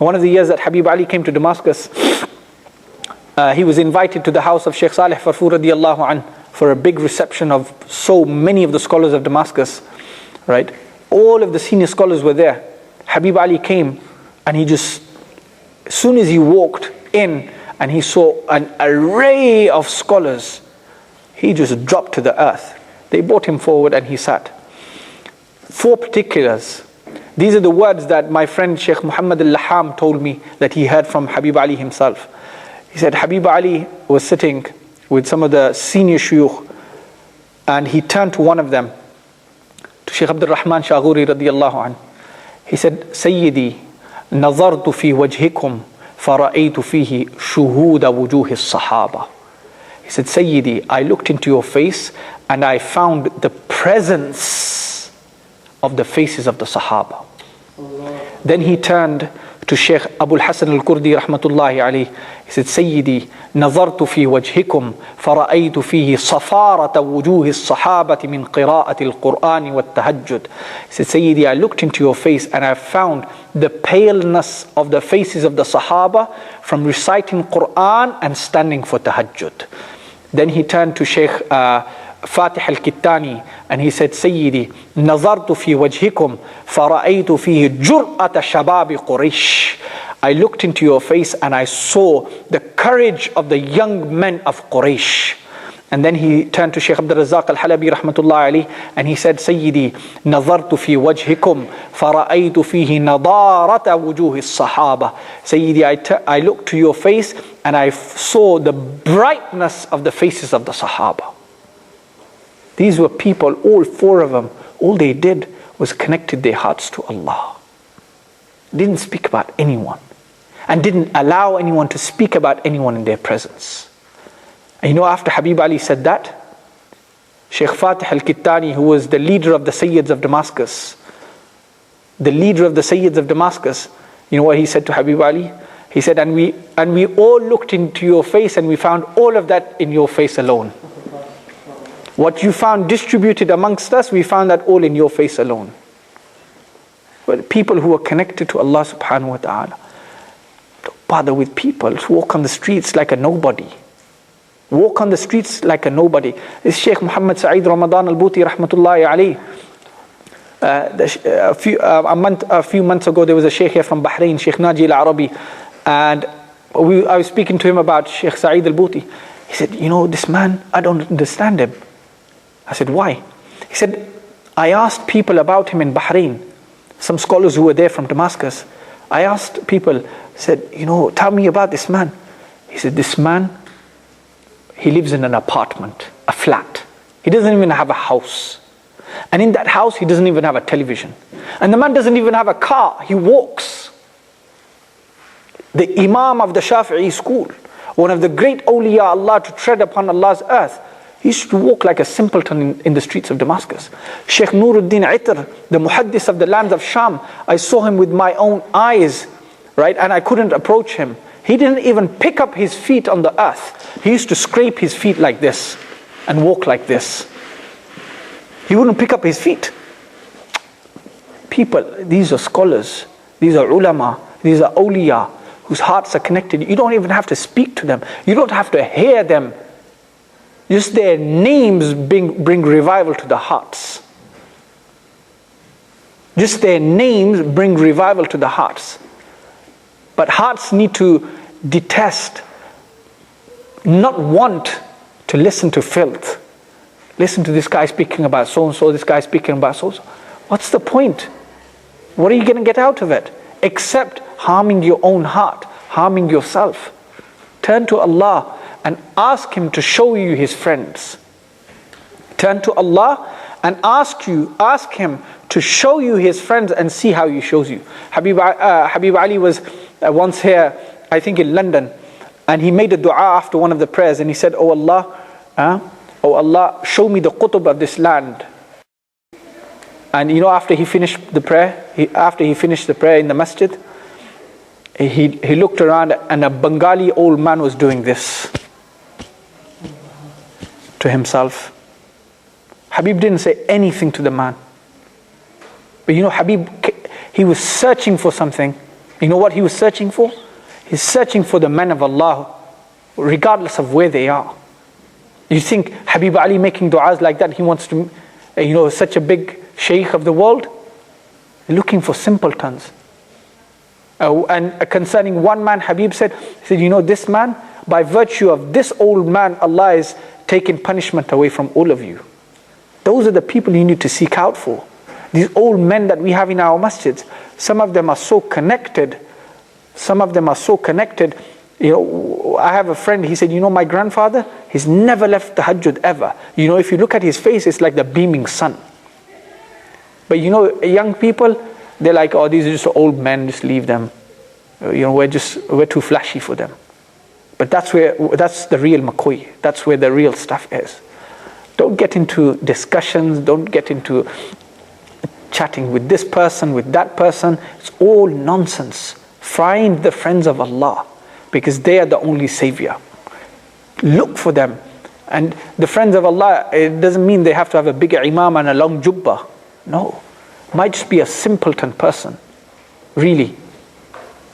One of the years that Habib Ali came to Damascus, he was invited to the house of Shaykh Salih Farfur radiallahu anh for a big reception of so many of the scholars of Damascus, right? All of the senior scholars were there. Habib Ali came, and he just, as soon as he walked in and he saw an array of scholars, he just dropped to the earth. They brought him forward and he sat. 4 particulars. These are the words that my friend Shaykh Mohammed Aslam told me that he heard from Habib Ali himself. He said Habib Ali was sitting with some of the senior shuyukh, and he turned to one of them, to Shaykh Abdul Rahman Shaghuri radiallahu anh. He said, Sayyidi, nazartu fi wajhikum fara'aytu fihi shuhuda wujuhi as-sahaba. He said, Sayyidi, I looked into your face and I found the presence of the faces of the Sahaba. Then he turned to Shaykh Abul Hasan al-Kurdi rahmatullahi alayhi. He said, Sayyidi, nazartu fi wajhikum fara'aytu fihi safarata wujuhi as-sahabati min qira'ati al-Qur'ani wa tahajjud. He said, Sayyidi, I looked into your face and I found the paleness of the faces of the Sahaba from reciting Qur'an and standing for tahajjud. Then he turned to Shaykh Fatih al-Kittani and he said, Sayyidi, nazartu fi wajhikum fara'aytu fihi jur'ata shababi Quraysh. I looked into your face and I saw the courage of the young men of Quraysh. And then he turned to Shaykh Abdul Razzaq al-Halabi rahmatullahi alayhi and he said, Sayyidi, nazartu fi wajhikum fara'aytu fihi nadarata wujuhi as-sahaba. Sayyidi, I looked to your face and I saw the brightness of the faces of the Sahaba. These were people, all 4 of them, all they did was connected their hearts to Allah. Didn't speak about anyone. And didn't allow anyone to speak about anyone in their presence. And you know, after Habib Ali said that, Shaykh Fatih al-Kittani, who was the leader of the Sayyids of Damascus, you know what he said to Habib Ali? He said, and we all looked into your face and we found all of that in your face alone. What you found distributed amongst us, we found that all in your face alone. But people who are connected to Allah subhanahu wa ta'ala, don't bother with people who walk on the streets like a nobody. Walk on the streets like a nobody. This Shaykh Muhammad Sa'id Ramadan al-Buti rahmatullahi alayhi. A few months ago there was a Shaykh here from Bahrain, Shaykh Naji al-Arabi, and I was speaking to him about Shaykh Sa'id al-Buti. He said, you know, this man, I don't understand him. I said, why? He said, I asked people about him in Bahrain, some scholars who were there from Damascus. I asked people, said, you know, tell me about this man. He said, this man, he lives in an apartment, a flat. He doesn't even have a house. And in that house, he doesn't even have a television. And the man doesn't even have a car, he walks. The Imam of the Shafi'i school, one of the great awliya Allah to tread upon Allah's earth, he used to walk like a simpleton in the streets of Damascus. Shaykh Nuruddin Itr, the muhaddis of the lands of Sham, I saw him with my own eyes, right? And I couldn't approach him. He didn't even pick up his feet on the earth. He used to scrape his feet like this and walk like this. He wouldn't pick up his feet. People, these are scholars, these are ulama, these are awliya, whose hearts are connected. You don't even have to speak to them. You don't have to hear them. Just their names bring revival to the hearts. Just their names bring revival to the hearts. But hearts need to detest, not want to listen to filth. Listen to this guy speaking about so-and-so, this guy speaking about so-and-so. What's the point? What are you going to get out of it? Except harming your own heart, harming yourself. Turn to Allah and ask Him to show you His friends. Turn to Allah and ask Him to show you His friends and see how He shows you. Habib Ali was once here, I think in London, and he made a dua after one of the prayers and he said, Oh Allah, show me the qutub of this land. And you know, after he finished the prayer in the masjid, he looked around and a Bengali old man was doing this to himself. Habib didn't say anything to the man. But you know, Habib, he was searching for something You know what he was searching for? He's searching for the men of Allah, regardless of where they are. You think Habib Ali making du'as like that, he wants to, such a big shaykh of the world? Looking for simpletons. And concerning one man, Habib said, this man, by virtue of this old man, Allah is taking punishment away from all of you. Those are the people you need to seek out for. These old men that we have in our masjids, some of them are so connected. I have a friend, he said, my grandfather, he's never left the tahajjud ever. If you look at his face, it's like the beaming sun. But young people, they're like, oh, these are just old men, just leave them. We're too flashy for them. But that's the real McCoy. That's where the real stuff is. Don't get into discussions, don't get into chatting with this person, with that person. It's all nonsense. Find the friends of Allah, because they are the only savior. Look for them. And the friends of Allah, it doesn't mean they have to have a big imam and a long jubbah. No. Might just be a simpleton person. Really.